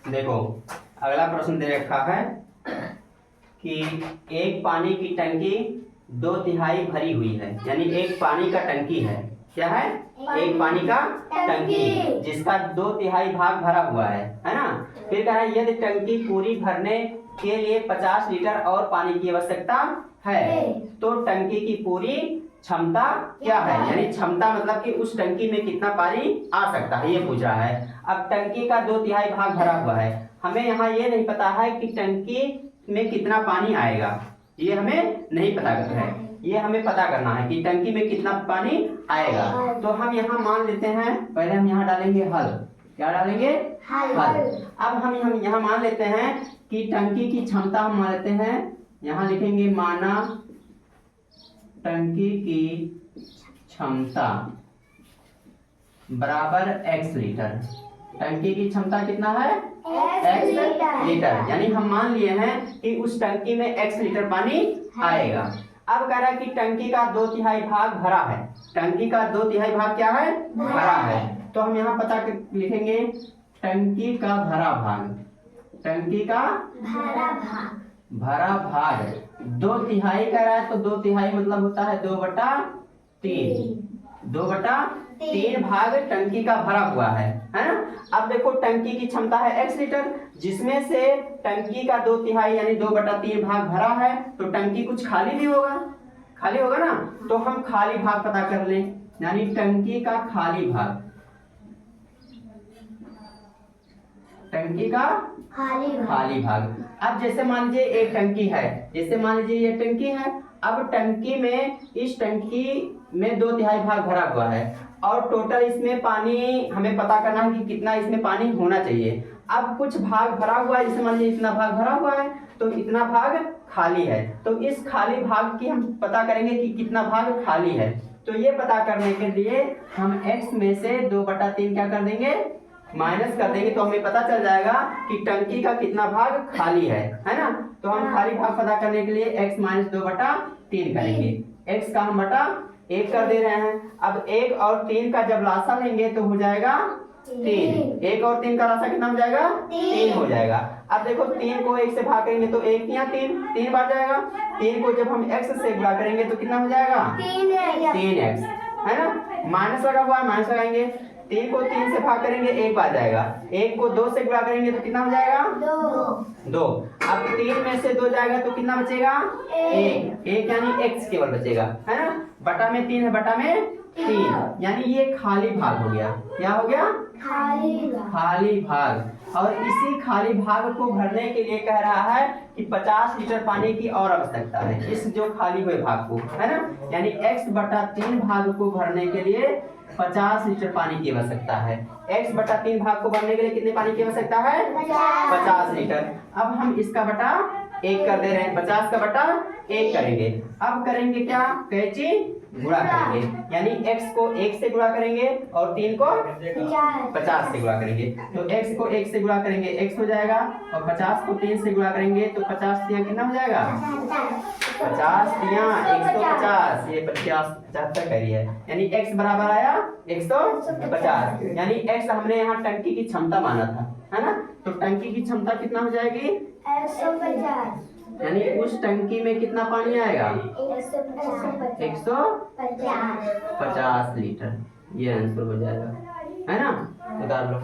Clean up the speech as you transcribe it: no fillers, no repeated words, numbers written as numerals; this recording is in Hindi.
देखो अगला प्रश्न दे रखा है कि एक पानी की टंकी 2/3 भरी हुई है, यानी एक पानी का टंकी है। क्या है? एक पानी का टंकी जिसका 2/3 भाग भरा हुआ है ना। फिर कह रहा है यदि टंकी पूरी भरने के लिए 50 लीटर और पानी की आवश्यकता है तो टंकी की पूरी क्षमता क्या है? यानी क्षमता मतलब कि उस टंकी में कितना पानी आ सकता है, ये पूछा है। अब टंकी का 2/3 भाग भरा हुआ है, हमें यहाँ ये नहीं पता है कि टंकी में कितना पानी आएगा, ये हमें नहीं पता है। ये हमें पता करना है कि टंकी में कितना पानी आएगा। तो हम यहाँ मान लेते हैं, पहले हम यहाँ डालेंगे हल। क्या डालेंगे? हल। अब हम यहाँ मान लेते हैं कि टंकी की क्षमता हम मान लेते हैं, यहाँ लिखेंगे माना टंकी की क्षमता बराबर x लीटर। टंकी की क्षमता कितना है? x litre. यानी हम मान लिए हैं कि उस टंकी में x लीटर पानी आएगा। अब कह रहा है कि टंकी का 2/3 भाग भरा है। टंकी का 2/3 भाग क्या है? भरा है। तो हम यहाँ पता लिखेंगे टंकी का भरा भाग। टंकी का भरा भाग 2/3 कह रहा है, तो 2/3 मतलब होता है 2/3। 2/3 भाग टंकी का भरा हुआ है ना। अब देखो टंकी की क्षमता है x लीटर, जिसमें से टंकी का 2/3 यानी 2/3 भाग भरा है, तो टंकी कुछ खाली भी होगा, खाली होगा ना। तो हम खाली भाग पता कर लें, यानी टंकी का खाली भाग। टंकी का खाली भाग। अब जैसे मान लीजिए एक टंकी है, जैसे मान लीजिए ये टंकी है। अब टंकी में, इस टंकी में 2/3 भाग भरा हुआ है और टोटल इसमें पानी हमें पता करना है कि कितना इसमें पानी होना चाहिए। अब कुछ भाग भरा हुआ है, जैसे मान लीजिए इतना भाग भरा हुआ है, तो इतना भाग खाली है। तो इस खाली भाग की हम पता करेंगे कि कितना भाग खाली है। तो ये पता करने के लिए हम x में से 2/3 क्या कर देंगे? माइनस कर देंगे, तो हमें पता चल जाएगा कि टंकी का कितना भाग खाली है ना। तो हम खाली भाग पता करने के लिए x - 2/3 करेंगे। x का हम बटा 1 कर दे रहे हैं। अब 1 और 3 का जब लासा लेंगे तो हो जाएगा 3। 1 और 3 का लासा कितना हो जाएगा? 3 हो जाएगा। अब देखो 3 को 1 से भाग करेंगे तो 1 या 3 बार जाएगा। 3 को जब हम x से गुणा करेंगे तो कितना हो जाएगा? 3x है ना। माइनस लगा हुआ है, माइनस लगाएंगे। 3 को 3 से भाग करेंगे 1 बार जाएगा। 1 को 2 से गुणा करेंगे तो कितना हो जाएगा? 2। अब 3 में से 2 जाएगा तो कितना बचेगा? 1 यानी x केवल बचेगा है ना। बटा में 3 है, बटा में 3, यानी ये खाली भाग हो गया। क्या हो गया? खाली भाग। और इसी खाली भाग को भरने के लिए कह रहा है कि 50 लीटर पानी की और आवश्यकता है, इस जो खाली हुए भाग को है ना। यानी x/3 भाग को भरने के लिए 50 लीटर पानी की आवश्यकता है। x/3 भाग को भरने के लिए कितने पानी की आवश्यकता है? 50 लीटर। अब हम इसका बटा 1 कर दे रहे हैं, 50 का बटा 1 करेंगे। अब करेंगे क्या? कैंची गुणा करेंगे, यानी x को 1 से गुणा करेंगे और 3 को 50 से गुणा करेंगे। तो x को 1 से गुणा करेंगे x हो जाएगा, और 50 को 3 से गुणा करेंगे तो 50 तिया कितना हो जाएगा? 50 तिया 150, ये 75 करी है, यानी x बराबर आया 150। यानी x हमने यहाँ टंकी की क्षमता माना था है ना। तो टंकी की क्षमता कितना हो जाएगी? 150। यानी उस टंकी में कितना पानी आएगा? 150 लीटर। ये आंसर हो जाएगा है ना। उतार लो।